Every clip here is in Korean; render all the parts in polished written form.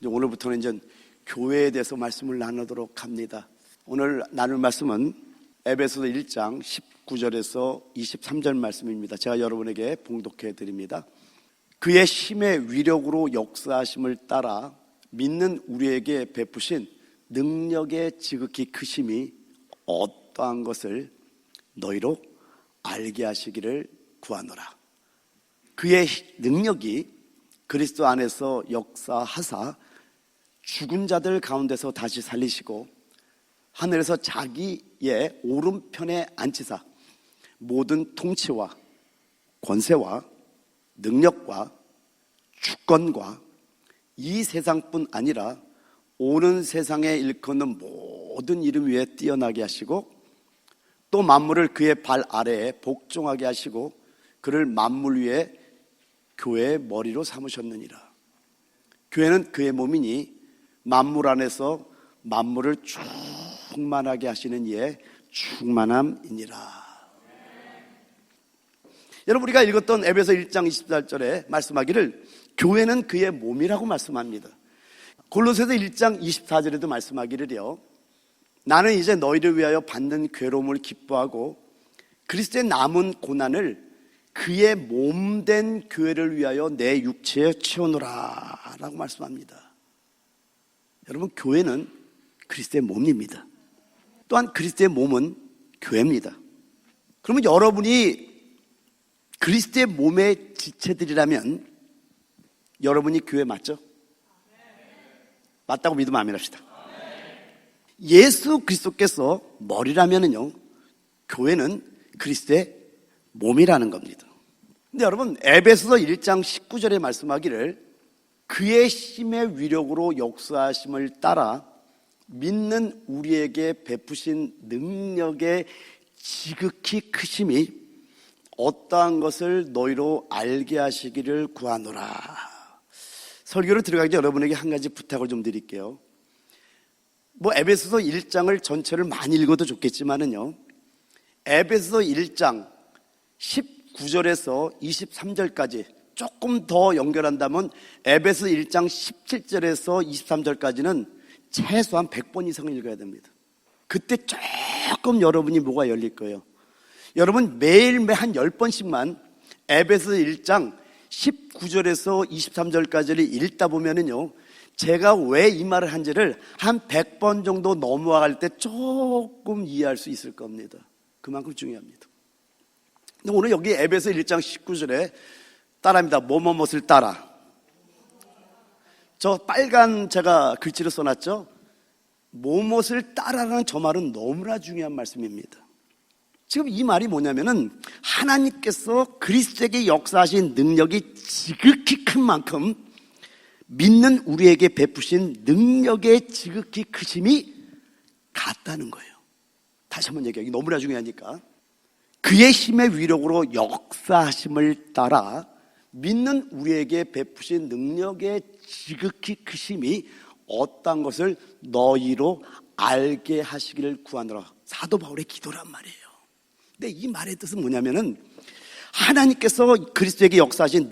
오늘부터는 이제 교회에 대해서 말씀을 나누도록 합니다. 오늘 나눌 말씀은 에베소서 1장 19절에서 23절 말씀입니다. 제가 여러분에게 봉독해 드립니다. 그의 힘의 위력으로 역사하심을 따라 믿는 우리에게 베푸신 능력의 지극히 크심이 어떠한 것을 너희로 알게 하시기를 구하노라. 그의 능력이 그리스도 안에서 역사하사 죽은 자들 가운데서 다시 살리시고 하늘에서 자기의 오른편에 앉히사 모든 통치와 권세와 능력과 주권과 이 세상뿐 아니라 오는 세상에 일컫는 모든 이름 위에 뛰어나게 하시고 또 만물을 그의 발 아래에 복종하게 하시고 그를 만물 위에 교회의 머리로 삼으셨느니라. 교회는 그의 몸이니 만물 안에서 만물을 충만하게 하시는 이의 충만함이니라. 여러분, 우리가 읽었던 에베소 1장 24절에 말씀하기를 교회는 그의 몸이라고 말씀합니다. 골로새서 1장 24절에도 말씀하기를요, 나는 이제 너희를 위하여 받는 괴로움을 기뻐하고 그리스도의 남은 고난을 그의 몸된 교회를 위하여 내 육체에 채우노라 라고 말씀합니다. 여러분, 교회는 그리스도의 몸입니다. 또한 그리스도의 몸은 교회입니다. 그러면 여러분이 그리스도의 몸의 지체들이라면 여러분이 교회 맞죠? 맞다고 믿으면 아멘 합시다. 예수 그리스도께서 머리라면요, 교회는 그리스도의 몸이라는 겁니다. 근데 여러분, 에베소서 1장 19절에 말씀하기를 그의 힘의 위력으로 역사하심을 따라 믿는 우리에게 베푸신 능력의 지극히 크심이 어떠한 것을 너희로 알게 하시기를 구하노라. 설교를 들어가기 전에 여러분에게 한 가지 부탁을 좀 드릴게요. 에베소서 1장을 전체를 많이 읽어도 좋겠지만은요, 에베소서 1장 19절에서 23절까지 조금 더 연결한다면 에베소 1장 17절에서 23절까지는 최소한 100번 이상을 읽어야 됩니다. 그때 조금 여러분이 뭐가 열릴 거예요. 여러분 매일매일 한 10번씩만 에베소 1장 19절에서 23절까지를 읽다 보면은요, 제가 왜 이 말을 한지를 한 100번 정도 넘어갈 때 조금 이해할 수 있을 겁니다. 그만큼 중요합니다. 근데 오늘 여기 에베소 1장 19절에 따라합니다. 뭐뭐뭇을 따라. 저 빨간 제가 글씨로 써놨죠? 뭐뭇을 따라라는 저 말은 너무나 중요한 말씀입니다. 지금 이 말이 뭐냐면은 하나님께서 그리스도에게 역사하신 능력이 지극히 큰 만큼 믿는 우리에게 베푸신 능력의 지극히 크심이 같다는 거예요. 다시 한번 얘기하기 너무나 중요하니까. 그의 힘의 위력으로 역사하심을 따라 믿는 우리에게 베푸신 능력의 지극히 크심이 어떤 것을 너희로 알게 하시기를 구하노라. 사도 바울의 기도란 말이에요. 근데 이 말의 뜻은 뭐냐면은 하나님께서 그리스도에게 역사하신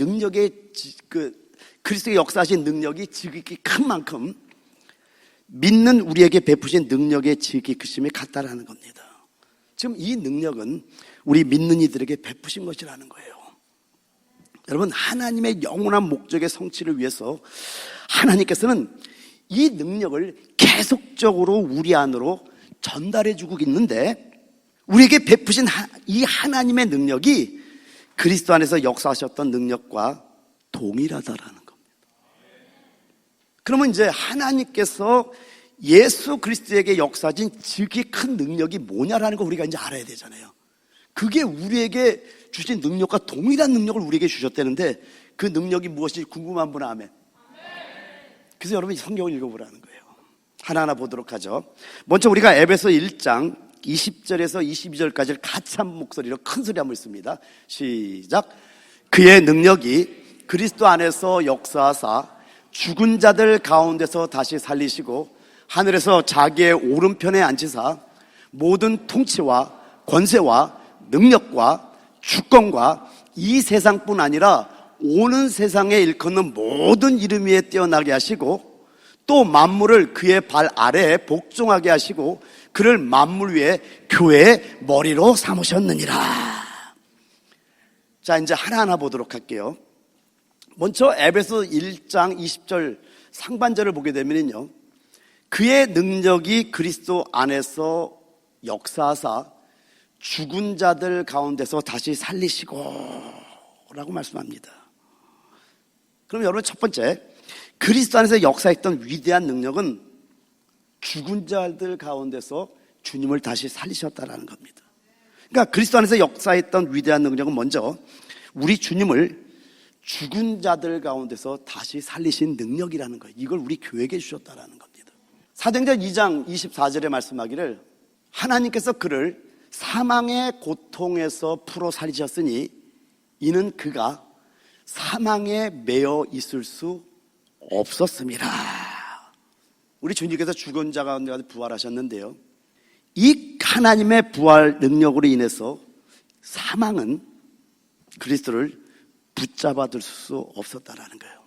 그리스도에게 역사하신 능력이 지극히 큰 만큼 믿는 우리에게 베푸신 능력의 지극히 크심이 같다라는 겁니다. 지금 이 능력은 우리 믿는 이들에게 베푸신 것이라는 거예요. 여러분, 하나님의 영원한 목적의 성취를 위해서 하나님께서는 이 능력을 계속적으로 우리 안으로 전달해주고 있는데, 우리에게 베푸신 이 하나님의 능력이 그리스도 안에서 역사하셨던 능력과 동일하다라는 겁니다. 그러면 이제 하나님께서 예수 그리스도에게 역사하신 지극히 큰 능력이 뭐냐라는 걸 우리가 이제 알아야 되잖아요. 그게 우리에게 주신 능력과 동일한 능력을 우리에게 주셨다는데, 그 능력이 무엇인지 궁금한 분은 아멘. 그래서 여러분이 성경을 읽어보라는 거예요. 하나하나 보도록 하죠. 먼저 우리가 에베소 1장 20절에서 22절까지를 같이 한 목소리로 큰 소리 한번 읽습니다. 시작. 그의 능력이 그리스도 안에서 역사하사 죽은 자들 가운데서 다시 살리시고 하늘에서 자기의 오른편에 앉히사 모든 통치와 권세와 능력과 주권과 이 세상뿐 아니라 오는 세상에 일컫는 모든 이름 위에 뛰어나게 하시고 또 만물을 그의 발 아래에 복종하게 하시고 그를 만물 위에 교회의 머리로 삼으셨느니라. 자, 이제 하나하나 보도록 할게요. 먼저 에베소 1장 20절 상반절을 보게 되면요, 그의 능력이 그리스도 안에서 역사하사 죽은 자들 가운데서 다시 살리시고 라고 말씀합니다. 그럼 여러분, 첫 번째, 그리스도 안에서 역사했던 위대한 능력은 죽은 자들 가운데서 주님을 다시 살리셨다라는 겁니다. 그러니까 그리스도 안에서 역사했던 위대한 능력은 먼저 우리 주님을 죽은 자들 가운데서 다시 살리신 능력이라는 거예요. 이걸 우리 교회에게 주셨다라는 겁니다. 사도행전 2장 24절에 말씀하기를 하나님께서 그를 사망의 고통에서 풀어 살리셨으니 이는 그가 사망에 매여 있을 수 없었습니다. 우리 주님께서 죽은 자 가운데 부활하셨는데요, 이 하나님의 부활 능력으로 인해서 사망은 그리스도를 붙잡아둘 수 없었다라는 거예요.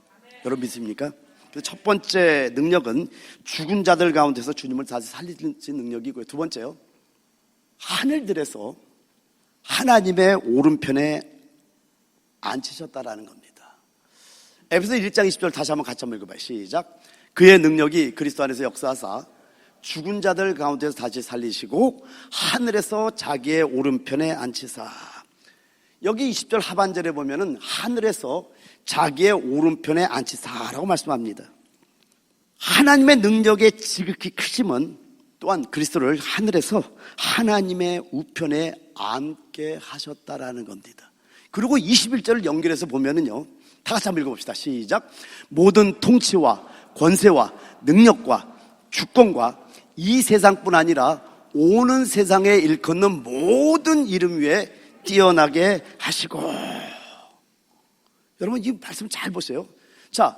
여러분 믿습니까? 그래서 첫 번째 능력은 죽은 자들 가운데서 주님을 다시 살리신 능력이고요. 두 번째요, 하늘들에서 하나님의 오른편에 앉히셨다라는 겁니다. 에베소 1장 20절 다시 한번 같이 한번 읽어봐요. 시작. 그의 능력이 그리스도 안에서 역사하사 죽은 자들 가운데서 다시 살리시고 하늘에서 자기의 오른편에 앉히사. 여기 20절 하반절에 보면은 하늘에서 자기의 오른편에 앉히사라고 말씀합니다. 하나님의 능력의 지극히 크심은 또한 그리스도를 하늘에서 하나님의 우편에 앉게 하셨다라는 겁니다. 그리고 21절을 연결해서 보면은요, 다 같이 한번 읽어봅시다. 시작. 모든 통치와 권세와 능력과 주권과 이 세상뿐 아니라 오는 세상에 일컫는 모든 이름 위에 뛰어나게 하시고. 여러분 이 말씀 잘 보세요. 자,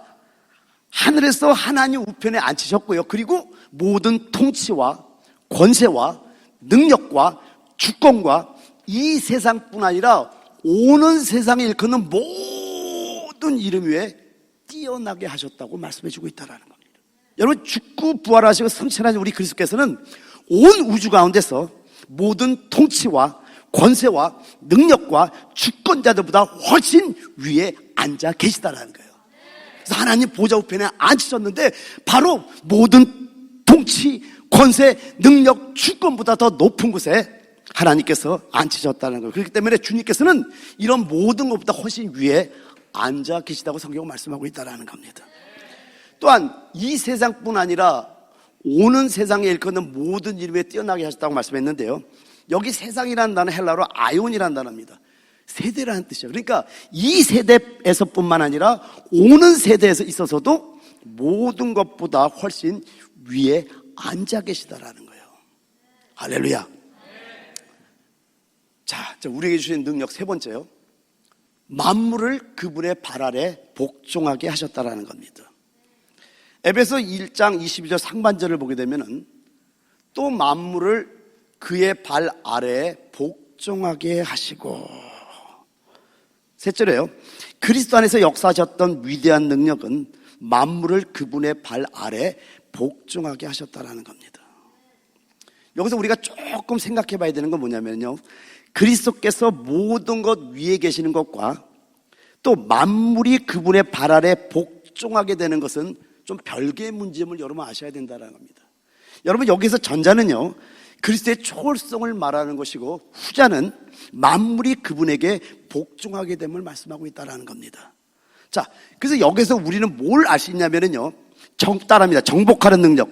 하늘에서 하나님 우편에 앉히셨고요, 그리고 모든 통치와 권세와 능력과 주권과 이 세상뿐 아니라 오는 세상에 일컫는 모든 이름 위에 뛰어나게 하셨다고 말씀해 주고 있다는 겁니다. 여러분, 죽고 부활하시고 승천하신 우리 그리스도께서는 온 우주 가운데서 모든 통치와 권세와 능력과 주권자들보다 훨씬 위에 앉아 계시다는 거예요. 그래서 하나님 보좌 우편에 앉히셨는데 바로 모든 통치, 권세, 능력, 주권보다 더 높은 곳에 하나님께서 앉히셨다는 거예요. 그렇기 때문에 주님께서는 이런 모든 것보다 훨씬 위에 앉아 계시다고 성경은 말씀하고 있다는 겁니다. 또한 이 세상뿐 아니라 오는 세상에 일컫는 모든 이름에 뛰어나게 하셨다고 말씀했는데요, 여기 세상이라는 단어는 헬라어로 아이온이라는 단어입니다. 세대라는 뜻이에요. 그러니까 이 세대에서뿐만 아니라 오는 세대에서 있어서도 모든 것보다 훨씬 위에 앉아 계시다라는 거예요. 할렐루야. 자, 우리에게 주신 능력 세 번째요, 만물을 그분의 발 아래 복종하게 하셨다라는 겁니다. 에베소 1장 22절 상반절을 보게 되면은 또 만물을 그의 발 아래에 복종하게 하시고. 셋째로요, 그리스도 안에서 역사하셨던 위대한 능력은 만물을 그분의 발 아래 복종하게 하셨다라는 겁니다. 여기서 우리가 조금 생각해 봐야 되는 건 뭐냐면요, 그리스도께서 모든 것 위에 계시는 것과 또 만물이 그분의 발 아래 복종하게 되는 것은 좀 별개의 문제임을 여러분 아셔야 된다는 겁니다. 여러분, 여기서 전자는요 그리스도의 초월성을 말하는 것이고 후자는 만물이 그분에게 복종하게 됨을 말씀하고 있다는 겁니다. 자, 그래서 여기서 우리는 뭘 알 수 있냐면요, 따라합니다. 정복하는 능력,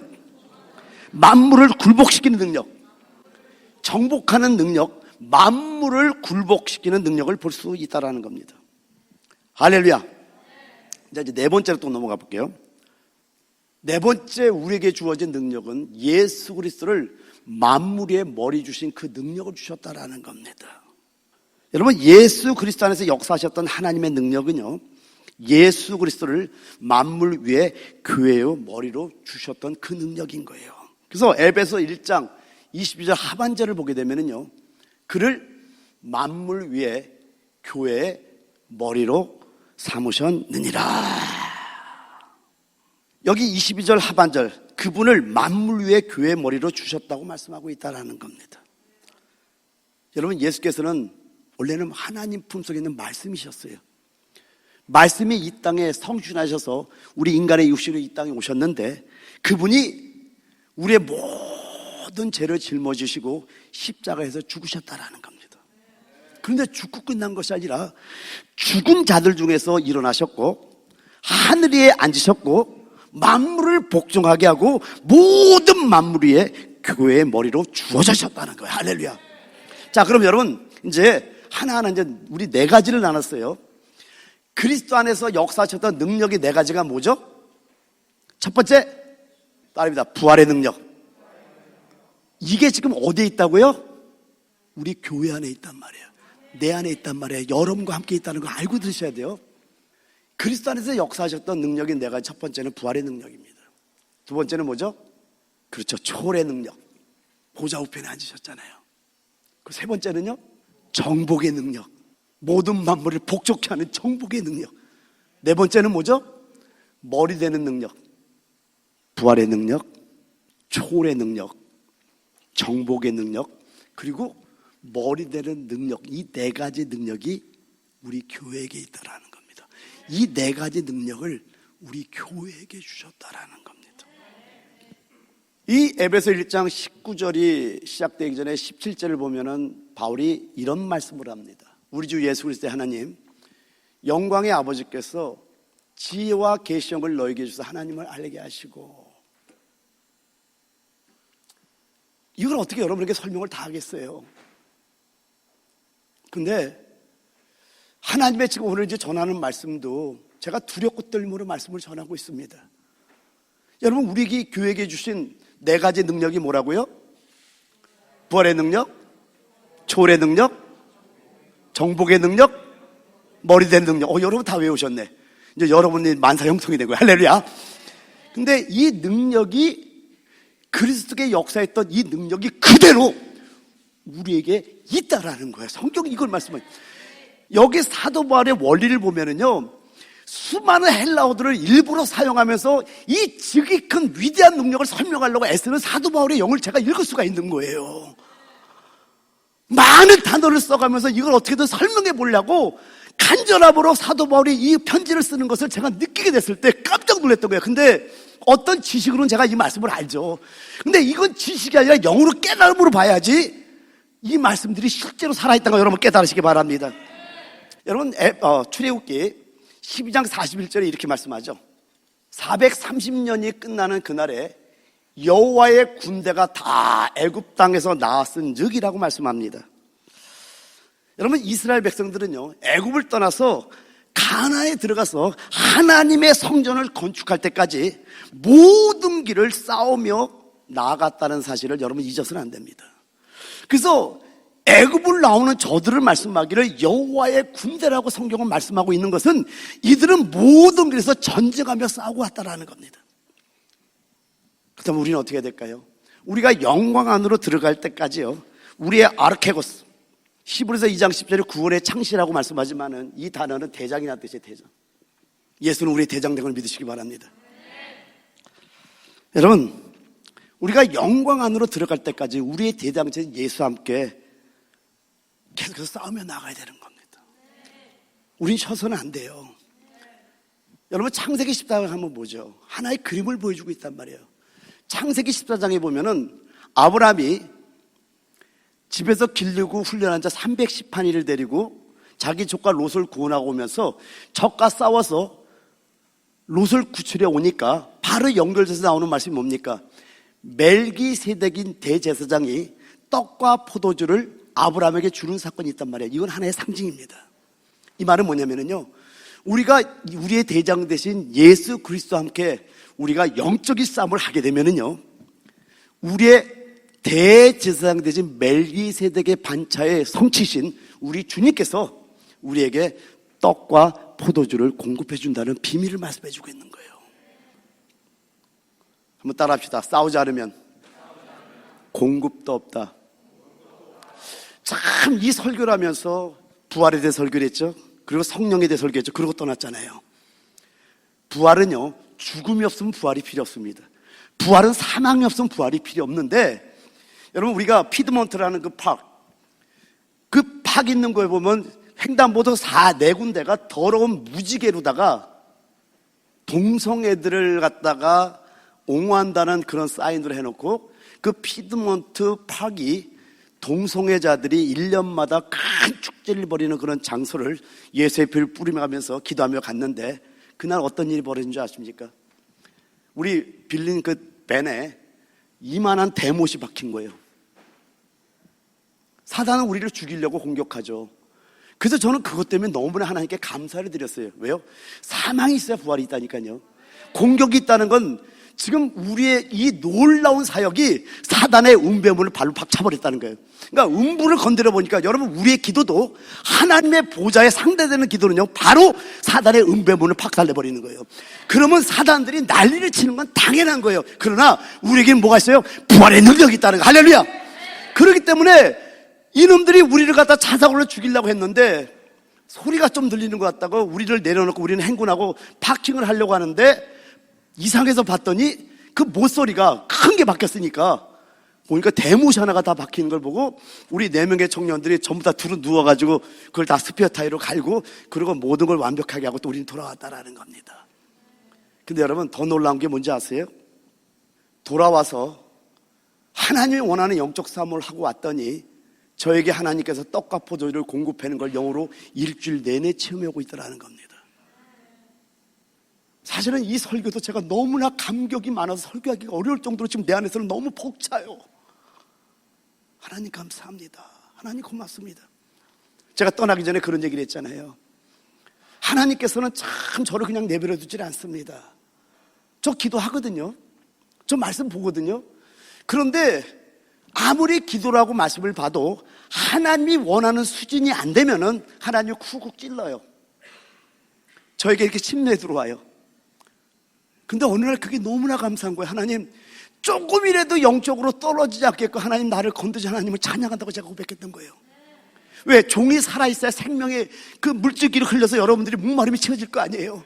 만물을 굴복시키는 능력, 정복하는 능력, 만물을 굴복시키는 능력을 볼 수 있다는 겁니다. 할렐루야. 이제 네 번째로 또 넘어가 볼게요. 네 번째 우리에게 주어진 능력은 예수 그리스도를 만물의 머리 주신 그 능력을 주셨다라는 겁니다. 여러분, 예수 그리스도 안에서 역사하셨던 하나님의 능력은요, 예수 그리스도를 만물 위에 교회의 머리로 주셨던 그 능력인 거예요. 그래서 에베소 1장 22절 하반절을 보게 되면은요, 그를 만물 위에 교회의 머리로 삼으셨느니라. 여기 22절 하반절, 그분을 만물 위의 교회 머리로 주셨다고 말씀하고 있다는 겁니다. 여러분, 예수께서는 원래는 하나님 품속에 있는 말씀이셨어요. 말씀이 이 땅에 성취하셔서 우리 인간의 육신으로 이 땅에 오셨는데, 그분이 우리의 모든 죄를 짊어지시고 십자가에서 죽으셨다라는 겁니다. 그런데 죽고 끝난 것이 아니라 죽은 자들 중에서 일어나셨고 하늘 위에 앉으셨고 만물을 복종하게 하고 모든 만물 위에 교회의 머리로 주어지셨다는 거예요. 할렐루야. 자, 그럼 여러분, 이제 하나하나 이제 우리 네 가지를 나눴어요. 그리스도 안에서 역사하셨던 능력이 네 가지가 뭐죠? 첫 번째, 따릅니다. 부활의 능력. 이게 지금 어디에 있다고요? 우리 교회 안에 있단 말이에요. 내 안에 있단 말이에요. 여러분과 함께 있다는 거 알고 들으셔야 돼요. 그리스도 안에서 역사하셨던 능력이 네 가지. 첫 번째는 부활의 능력입니다. 두 번째는 뭐죠? 그렇죠. 초월의 능력. 보좌 우편에 앉으셨잖아요. 그 세 번째는요, 정복의 능력. 모든 만물을 복종케 하는 정복의 능력. 네 번째는 뭐죠? 머리 되는 능력. 부활의 능력, 초월의 능력, 정복의 능력, 그리고 머리 되는 능력. 이 네 가지 능력이 우리 교회에게 있다라는 겁니다. 이 네 가지 능력을 우리 교회에게 주셨다라는 겁니다. 이 에베소 1장 19절이 시작되기 전에 17절을 보면은 바울이 이런 말씀을 합니다. 우리 주 예수 그리스도의 하나님, 영광의 아버지께서 지혜와 계시형을 너에게 주셔서 하나님을 알게 하시고. 이걸 어떻게 여러분에게 설명을 다 하겠어요? 근데 하나님의 지금 오늘 이제 전하는 말씀도 제가 두렵고 떨림으로 말씀을 전하고 있습니다. 여러분, 우리 교회에게 주신 네 가지 능력이 뭐라고요? 부활의 능력, 초월의 능력, 정복의 능력, 머리 된 능력. 여러분 다 외우셨네. 이제 여러분이 만사 형통이 된 거예요. 할렐루야. 근데 이 능력이 그리스도의 역사했던 이 능력이 그대로 우리에게 있다라는 거예요. 성경이 이걸 말씀해요. 여기 사도 바울의 원리를 보면은요, 수많은 헬라어들을 일부러 사용하면서 이 지극히 큰 위대한 능력을 설명하려고 애쓰는 사도 바울의 영을 제가 읽을 수가 있는 거예요. 많은 단어를 써가면서 이걸 어떻게든 설명해 보려고 간절함으로 사도 바울이 이 편지를 쓰는 것을 제가 느끼게 됐을 때 깜짝 놀랐던 거예요. 근데 어떤 지식으로는 제가 이 말씀을 알죠. 근데 이건 지식이 아니라 영으로 깨달음으로 봐야지 이 말씀들이 실제로 살아있다는 거 여러분 깨달으시기 바랍니다. 여러분, 출애굽기 12장 41절에 이렇게 말씀하죠. 430년이 끝나는 그날에 여호와의 군대가 다 애굽 땅에서 나왔은즉이라고 말씀합니다. 여러분, 이스라엘 백성들은요, 애굽을 떠나서 가나안에 들어가서 하나님의 성전을 건축할 때까지 모든 길을 싸우며 나아갔다는 사실을 여러분 잊어서는 안 됩니다. 그래서 애굽을 나오는 저들을 말씀하기를 여호와의 군대라고 성경은 말씀하고 있는 것은 이들은 모든 길에서 전쟁하며 싸우고 왔다라는 겁니다. 그렇다면 우리는 어떻게 해야 될까요? 우리가 영광 안으로 들어갈 때까지요, 우리의 아르케고스, 히브리서 2장 10절에 구원의 창시라고 말씀하지만은 이 단어는 대장이라는 뜻이에요. 대장. 예수는 우리의 대장됨을 믿으시기 바랍니다. 여러분, 우리가 영광 안으로 들어갈 때까지 우리의 대장체인 예수와 함께 계속해서 싸우며 나가야 되는 겁니다. 우린 쉬어서는 안 돼요. 여러분, 창세기 14장 한번 보죠. 하나의 그림을 보여주고 있단 말이에요. 창세기 14장에 보면은 아브라함이 집에서 기르고 훈련한 자 310한이를 데리고 자기 조카 롯을 구원하고 오면서 적과 싸워서 롯을 구출해 오니까 바로 연결돼서 나오는 말씀이 뭡니까? 멜기세덱인 대제사장이 떡과 포도주를 아브라함에게 주는 사건이 있단 말이에요. 이건 하나의 상징입니다. 이 말은 뭐냐면요, 우리가 우리의 대장 대신 예수 그리스도와 함께 우리가 영적인 싸움을 하게 되면은요, 우리의 대제사장 대신 멜기세덱의 반차의 성취신 우리 주님께서 우리에게 떡과 포도주를 공급해 준다는 비밀을 말씀해 주고 있는 거예요. 한번 따라합시다. 싸우지 않으면 공급도 없다. 참, 이 설교를 하면서 부활에 대해 설교를 했죠. 그리고 성령에 대해 설교했죠. 그러고 떠났잖아요. 부활은요, 죽음이 없으면 부활이 필요 없습니다. 부활은 사망이 없으면 부활이 필요 없는데, 여러분 우리가 피드먼트라는 그 팍 있는 거에 보면 횡단보도 4-4군데가 더러운 무지개로다가 동성애들을 갖다가 옹호한다는 그런 사인으로 해놓고, 그 피드먼트 팍이 동성애자들이 1년마다 큰 축제를 벌이는 그런 장소를 예수의 피를 뿌리면서 기도하며 갔는데, 그날 어떤 일이 벌어진 줄 아십니까? 우리 빌린 그 밴에 이만한 대못이 박힌 거예요. 사단은 우리를 죽이려고 공격하죠. 그래서 저는 그것 때문에 너무나 하나님께 감사를 드렸어요. 왜요? 사망이 있어야 부활이 있다니까요. 공격이 있다는 건 지금 우리의 이 놀라운 사역이 사단의 음배문을 발로 팍 차버렸다는 거예요. 그러니까 음부를 건드려 보니까 여러분, 우리의 기도도 하나님의 보좌에 상대되는 기도는요, 바로 사단의 음배문을 박살내버리는 거예요. 그러면 사단들이 난리를 치는 건 당연한 거예요. 그러나 우리에게는 뭐가 있어요? 부활의 능력이 있다는 거. 할렐루야. 그렇기 때문에 이놈들이 우리를 갖다 자사골로 죽이려고 했는데, 소리가 좀 들리는 것 같다고 우리를 내려놓고 우리는 행군하고 파킹을 하려고 하는데, 이상해서 봤더니 그 못소리가 큰 게 박혔으니까 보니까 대못이 하나가 다 박히는 걸 보고, 우리 4명의 청년들이 전부 다 두루 누워가지고 그걸 다 스페어 타이로 갈고, 그리고 모든 걸 완벽하게 하고 또 우리는 돌아왔다라는 겁니다. 근데 여러분, 더 놀라운 게 뭔지 아세요? 돌아와서 하나님이 원하는 영적 사모를 하고 왔더니 저에게 하나님께서 떡과 포도주를 공급하는 걸 영으로 일주일 내내 체험하고 있더라는 겁니다. 사실은 이 설교도 제가 너무나 감격이 많아서 설교하기가 어려울 정도로 지금 내 안에서는 너무 벅차요. 하나님 감사합니다. 하나님 고맙습니다. 제가 떠나기 전에 그런 얘기를 했잖아요. 하나님께서는 참 저를 그냥 내버려 두질 않습니다. 저 기도하거든요. 저 말씀 보거든요. 그런데 아무리 기도라고 말씀을 봐도 하나님이 원하는 수준이 안 되면은 하나님이 쿡쿡 찔러요. 저에게 이렇게 침례 들어와요. 근데 어느 날 그게 너무나 감사한 거예요. 하나님, 조금이라도 영적으로 떨어지지 않겠고 하나님 나를 건드지 하나님을 찬양한다고 제가 고백했던 거예요. 왜? 종이 살아있어야 생명의 그 물줄기를 흘려서 여러분들이 목마름이 채워질 거 아니에요.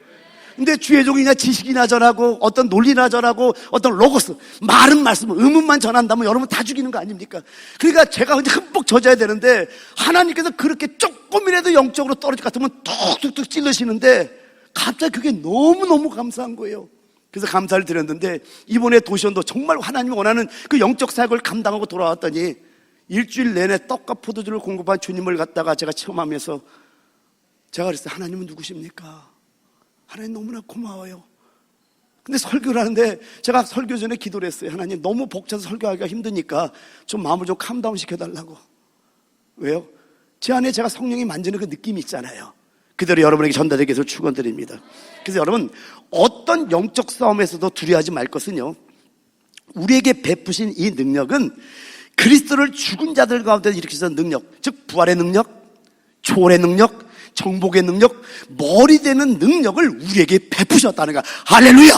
근데 주의 종이나 지식이나 전하고 어떤 논리나 전하고 어떤 로고스, 말은 말씀, 의문만 전한다면 여러분 다 죽이는 거 아닙니까? 그러니까 제가 흠뻑 젖어야 되는데 하나님께서 그렇게 조금이라도 영적으로 떨어질 것 같으면 툭툭툭 찔러시는데 갑자기 그게 너무너무 감사한 거예요. 그래서 감사를 드렸는데, 이번에 도시원도 정말 하나님이 원하는 그 영적 사역을 감당하고 돌아왔더니 일주일 내내 떡과 포도주를 공급한 주님을 갖다가 제가 체험하면서 제가 그랬어요. 하나님은 누구십니까? 하나님 너무나 고마워요. 근데 설교를 하는데 제가 설교 전에 기도를 했어요. 하나님, 너무 벅차서 설교하기가 힘드니까 좀 마음을 좀 캄다운 시켜달라고. 왜요? 제 안에 제가 성령이 만지는 그 느낌이 있잖아요. 그대로 여러분에게 전달되기 위해서 축원드립니다. 그래서 여러분, 어떤 영적 싸움에서도 두려워하지 말 것은요, 우리에게 베푸신 이 능력은 그리스도를 죽은 자들 가운데 일으키신 능력, 즉 부활의 능력, 초월의 능력, 정복의 능력, 머리 되는 능력을 우리에게 베푸셨다는 거야. 할렐루야!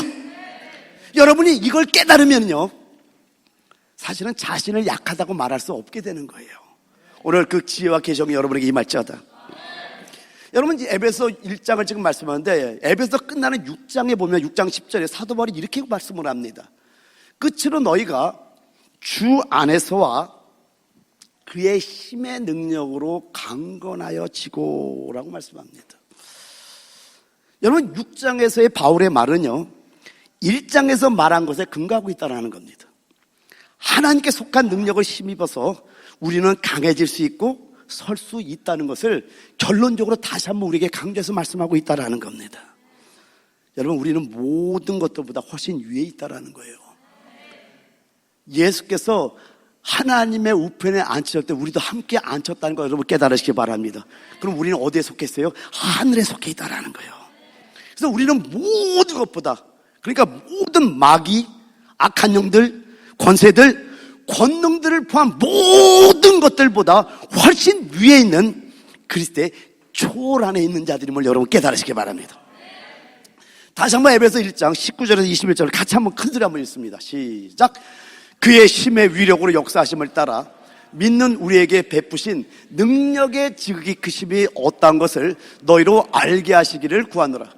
여러분이 이걸 깨달으면요, 사실은 자신을 약하다고 말할 수 없게 되는 거예요. 오늘 그 지혜와 계정이 여러분에게 임할지어다. 여러분, 에베소 1장을 지금 말씀하는데, 에베소 끝나는 6장에 보면 6장 10절에 사도 바울이 이렇게 말씀을 합니다. 끝으로 너희가 주 안에서와 그의 힘의 능력으로 강건하여 지고라고 말씀합니다. 여러분, 6장에서의 바울의 말은요, 1장에서 말한 것에 근거하고 있다는 겁니다. 하나님께 속한 능력을 힘입어서 우리는 강해질 수 있고 설 수 있다는 것을 결론적으로 다시 한번 우리에게 강조해서 말씀하고 있다는 겁니다. 여러분, 우리는 모든 것들보다 훨씬 위에 있다는 거예요. 예수께서 하나님의 우편에 앉으실 때 우리도 함께 앉혔다는 거 여러분 깨달으시기 바랍니다. 그럼 우리는 어디에 속했어요? 하늘에 속해 있다는 거예요. 그래서 우리는 모든 것보다, 그러니까 모든 마귀, 악한 영들, 권세들, 권능들을 포함 모든 것들보다 훨씬 위에 있는 그리스도의 초월 안에 있는 자들임을 여러분 깨달으시기 바랍니다. 다시 한번 에베소 1장 19절에서 21절을 같이 한번 큰 소리 한번 읽습니다. 시작. 그의 힘의 위력으로 역사하심을 따라 믿는 우리에게 베푸신 능력의 지극히 크심이 어떠한 것을 너희로 알게 하시기를 구하노라.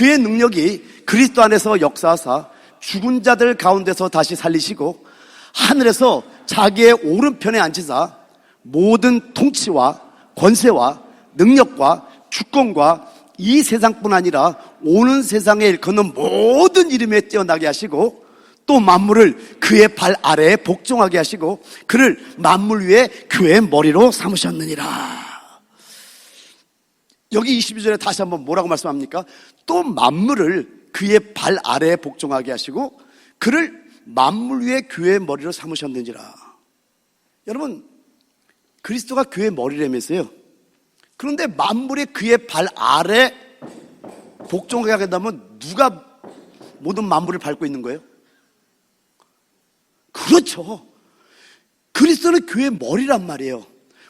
그의 능력이 그리스도 안에서 역사하사 죽은 자들 가운데서 다시 살리시고 하늘에서 자기의 오른편에 앉히사 모든 통치와 권세와 능력과 주권과 이 세상뿐 아니라 오는 세상에 일컫는 모든 이름에 뛰어나게 하시고 또 만물을 그의 발 아래에 복종하게 하시고 그를 만물 위에 교회의 머리로 삼으셨느니라. 여기 22절에 다시 한번 뭐라고 말씀합니까? 또 만물을 그의 발 아래에 복종하게 하시고 그를 만물 위에 교회의 머리로 삼으셨느니라. 여러분, 그리스도가 교회의 머리라면서요. 그런데 만물이 그의 발 아래 복종하게 한다면 누가 모든 만물을 밟고 있는 거예요? 그렇죠. 그리스도는 교회의 머리란 말이에요.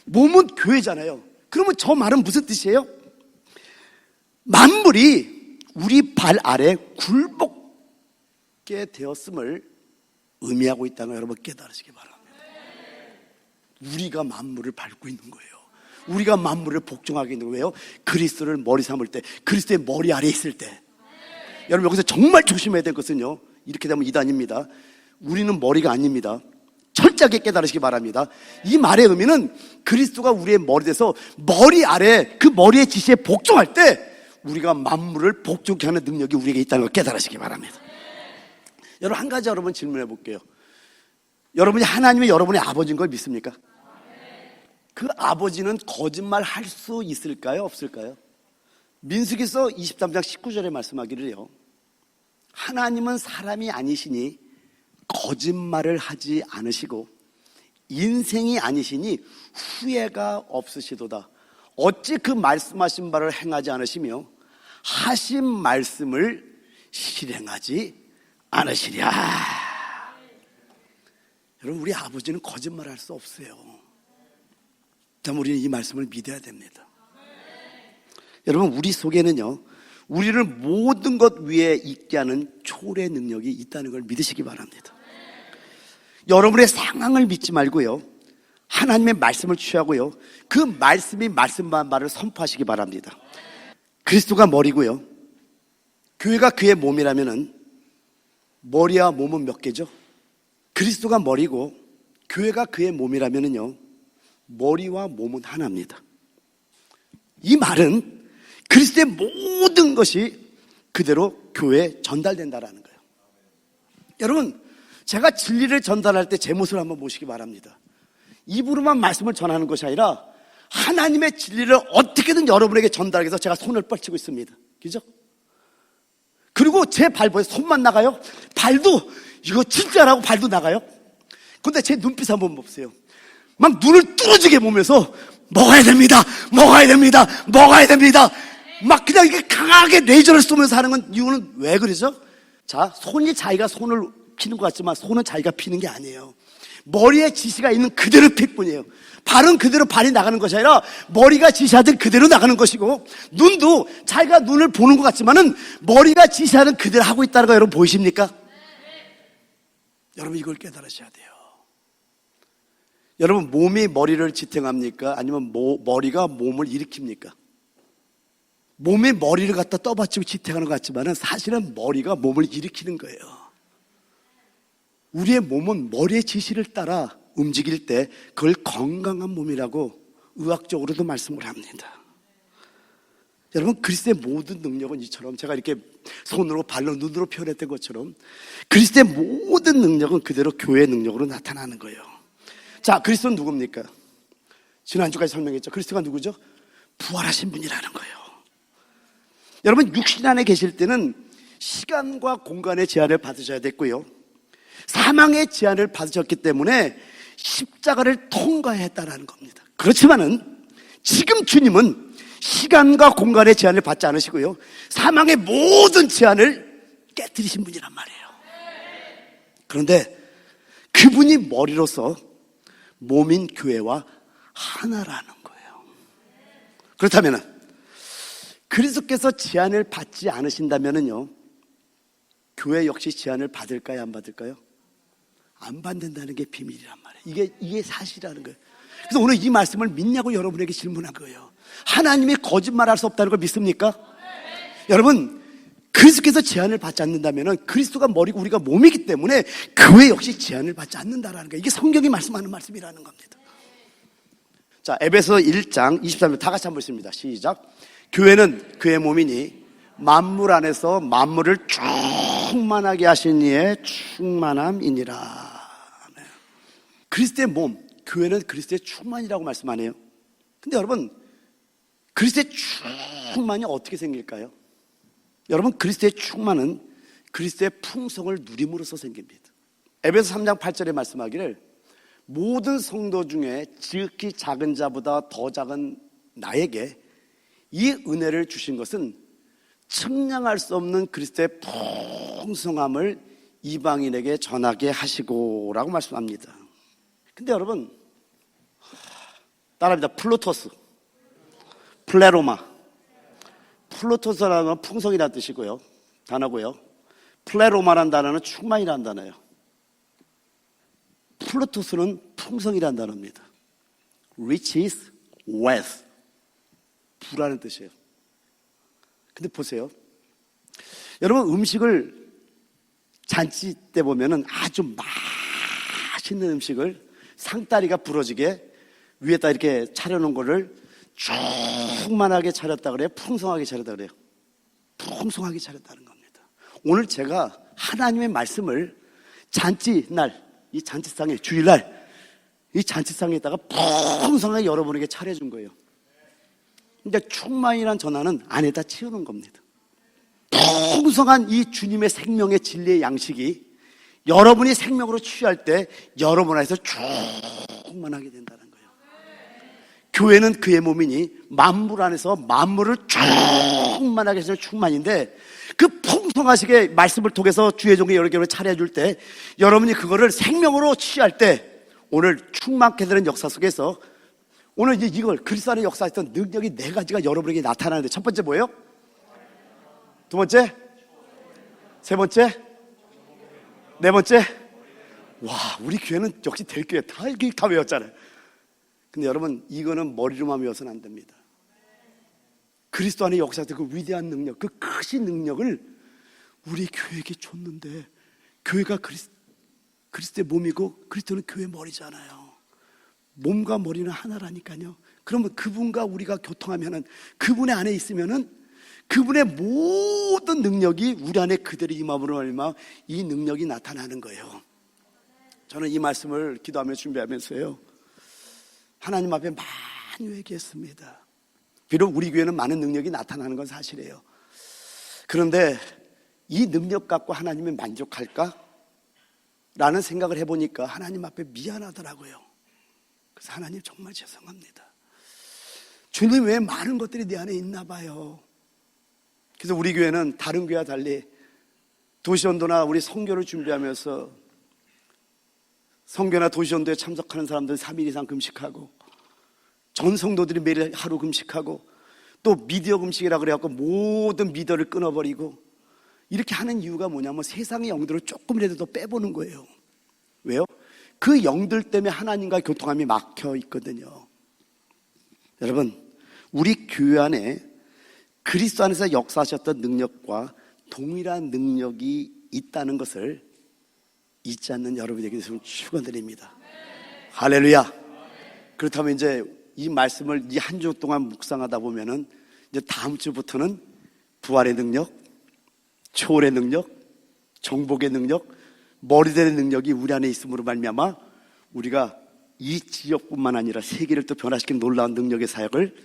몸은 교회잖아요. 그러면 저 말은 무슨 뜻이에요? 만물이 우리 발 아래 굴복게 되었음을 의미하고 있다는 걸 여러분 깨달으시기 바랍니다. 우리가 만물을 밟고 있는 거예요. 우리가 만물을 복종하게 있는 거예요. 그리스도를 머리 삼을 때, 그리스도의 머리 아래에 있을 때. 여러분 여기서 정말 조심해야 될 것은요, 이렇게 되면 이단입니다. 우리는 머리가 아닙니다. 철저하게 깨달으시기 바랍니다. 이 말의 의미는 그리스도가 우리의 머리 돼서 머리 아래 그 머리의 지시에 복종할 때 우리가 만물을 복종케 하는 능력이 우리에게 있다는 걸 깨달으시기 바랍니다. 여러분 한 가지 여러분 질문해 볼게요. 여러분이 하나님이 여러분의 아버지인 걸 믿습니까? 그 아버지는 거짓말 할 수 있을까요? 없을까요? 민수기서 23장 19절에 말씀하기를요, 하나님은 사람이 아니시니 거짓말을 하지 않으시고 인생이 아니시니 후회가 없으시도다. 어찌 그 말씀하신 바를 행하지 않으시며 하신 말씀을 실행하지 않으시랴. 여러분 우리 아버지는 거짓말할 수 없어요. 참 우리는 이 말씀을 믿어야 됩니다. 여러분 우리 속에는요, 우리를 모든 것 위에 있게 하는 초래 능력이 있다는 걸 믿으시기 바랍니다. 여러분의 상황을 믿지 말고요, 하나님의 말씀을 취하고요, 그 말씀이 말씀만 말을 선포하시기 바랍니다. 그리스도가 머리고요, 교회가 그의 몸이라면은 머리와 몸은 몇 개죠? 그리스도가 머리고 교회가 그의 몸이라면은요, 머리와 몸은 하나입니다. 이 말은 그리스도의 모든 것이 그대로 교회에 전달된다라는 거예요. 여러분, 제가 진리를 전달할 때 제 모습을 한번 보시기 바랍니다. 입으로만 말씀을 전하는 것이 아니라 하나님의 진리를 어떻게든 여러분에게 전달하기 위해서 제가 손을 뻗치고 있습니다. 그죠? 그리고 제 발 보세요. 손만 나가요? 발도 이거 진짜라고 발도 나가요? 근데 제 눈빛 한번 보세요. 막 눈을 뚫어지게 보면서 먹어야 됩니다, 먹어야 됩니다, 먹어야 됩니다. 막 그냥 이렇게 강하게 레이저를 쏘면서 하는 건 이유는 왜 그러죠? 자, 손이 자기가 손을 피는 것 같지만 손은 자기가 피는 게 아니에요. 머리에 지시가 있는 그대로 필 뿐이에요. 발은 그대로 발이 나가는 것이 아니라 머리가 지시하든 그대로 나가는 것이고, 눈도 자기가 눈을 보는 것 같지만은 머리가 지시하는 그대로 하고 있다는 거 여러분 보이십니까? 여러분 이걸 깨달으셔야 돼요. 여러분 몸이 머리를 지탱합니까? 아니면 머리가 몸을 일으킵니까? 몸이 머리를 갖다 떠받치고 지탱하는 것 같지만은 사실은 머리가 몸을 일으키는 거예요. 우리의 몸은 머리의 지시를 따라 움직일 때 그걸 건강한 몸이라고 의학적으로도 말씀을 합니다. 여러분 그리스도의 모든 능력은 이처럼 제가 이렇게 손으로 발로 눈으로 표현했던 것처럼 그리스도의 모든 능력은 그대로 교회의 능력으로 나타나는 거예요. 자, 그리스도는 누굽니까? 지난주까지 설명했죠. 그리스도가 누구죠? 부활하신 분이라는 거예요. 여러분 육신 안에 계실 때는 시간과 공간의 제한을 받으셔야 됐고요, 사망의 제한을 받으셨기 때문에 십자가를 통과해야 했다는 겁니다. 그렇지만은 지금 주님은 시간과 공간의 제한을 받지 않으시고요, 사망의 모든 제한을 깨뜨리신 분이란 말이에요. 그런데 그분이 머리로서 몸인 교회와 하나라는 거예요. 그렇다면 그리스도께서 제한을 받지 않으신다면요, 교회 역시 제한을 받을까요, 안 받을까요? 안 받는다는 게 비밀이란 말이에요. 이게 사실이라는 거예요. 그래서 오늘 이 말씀을 믿냐고 여러분에게 질문한 거예요. 하나님이 거짓말할 수 없다는 걸 믿습니까? 여러분 그리스도께서 제한을 받지 않는다면 그리스도가 머리고 우리가 몸이기 때문에 교회 역시 제한을 받지 않는다라는 거예요. 이게 성경이 말씀하는 말씀이라는 겁니다. 자, 에베소 1장 23절 다 같이 한번 읽습니다. 시작. 교회는 그의 몸이니 만물 안에서 만물을 충만하게 하신 이의 충만함이니라. 그리스도의 몸, 교회는 그리스도의 충만이라고 말씀하네요. 근데 여러분, 그리스도의 충만이 어떻게 생길까요? 여러분, 그리스도의 충만은 그리스도의 풍성을 누림으로써 생깁니다. 에베소 3장 8절에 말씀하기를 모든 성도 중에 지극히 작은 자보다 더 작은 나에게 이 은혜를 주신 것은 측량할 수 없는 그리스도의 풍성함을 이방인에게 전하게 하시고 라고 말씀합니다. 근데 여러분, 따라합니다. 플루토스, 플레로마. 플루토스라는 건 풍성이라는 뜻이고요, 단어고요. 플레로마라는 단어는 충만이라는 단어예요. 플루토스는 풍성이라는 단어입니다. riches, wealth, 부라는 뜻이에요. 근데 보세요, 여러분, 음식을 잔치 때 보면은 아주 맛있는 음식을 상다리가 부러지게 위에다 이렇게 차려놓은 거를 충만하게 차렸다 그래요? 풍성하게 차렸다 그래요? 풍성하게 차렸다는 겁니다. 오늘 제가 하나님의 말씀을 잔치날, 이 잔치상에, 주일날 이 잔치상에다가 풍성하게 여러분에게 차려준 거예요. 그러니까 충만이란 전화는 안에다 채우는 겁니다. 풍성한 이 주님의 생명의 진리의 양식이 여러분이 생명으로 취할 때 여러분 안에서 충만하게 된다는 거예요. 교회는 그의 몸이니 만물 안에서 만물을 충만하게 해서 충만인데, 그 풍성하시게 말씀을 통해서 주의 종이 여러 개를 차려줄 때 여러분이 그거를 생명으로 취할 때 오늘 충만케 되는 역사 속에서 오늘 이제 이걸 그리스도 안에 역사했던 능력이 4가지가 여러분에게 나타나는데, 첫 번째 뭐예요? 두 번째? 세 번째? 네 번째? 와, 우리 교회는 역시 될 교회 다 외웠잖아요. 근데 여러분, 이거는 머리로만 외워서는 안 됩니다. 그리스도 안에 역사했던 그 위대한 능력, 그 크신 능력을 우리 교회에게 줬는데, 교회가 그리스도의 몸이고 그리스도는 교회의 머리잖아요. 몸과 머리는 하나라니까요. 그러면 그분과 우리가 교통하면은, 그분의 안에 있으면은 그분의 모든 능력이 우리 안에 그대로 임함으로 말미암아 이 능력이 나타나는 거예요. 저는 이 말씀을 기도하며 준비하면서요, 하나님 앞에 많이 회개했습니다. 비록 우리 교회는 많은 능력이 나타나는 건 사실이에요. 그런데 이 능력 갖고 하나님이 만족할까? 라는 생각을 해보니까 하나님 앞에 미안하더라고요. 그래서 하나님 정말 죄송합니다. 주님 왜 많은 것들이 내 안에 있나 봐요. 그래서 우리 교회는 다른 교회와 달리 도시전도나 우리 선교를 준비하면서 선교나 도시전도에 참석하는 사람들은 3일 이상 금식하고, 전 성도들이 매일 하루 금식하고, 또 미디어 금식이라 그래갖고 모든 미디어를 끊어버리고, 이렇게 하는 이유가 뭐냐면 세상의 영들을 조금이라도 더 빼보는 거예요. 왜요? 그 영들 때문에 하나님과 교통함이 막혀 있거든요. 여러분, 우리 교회 안에 그리스도 안에서 역사하셨던 능력과 동일한 능력이 있다는 것을 잊지 않는 여러분에게 축원드립니다. 할렐루야. 그렇다면 이제 이 말씀을 이 한 주 동안 묵상하다 보면은 이제 다음 주부터는 부활의 능력, 초월의 능력, 정복의 능력, 머리되는 능력이 우리 안에 있음으로 말미암아 우리가 이 지역뿐만 아니라 세계를 또 변화시키는 놀라운 능력의 사역을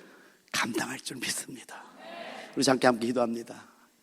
감당할 줄 믿습니다. 우리 함께 기도합니다.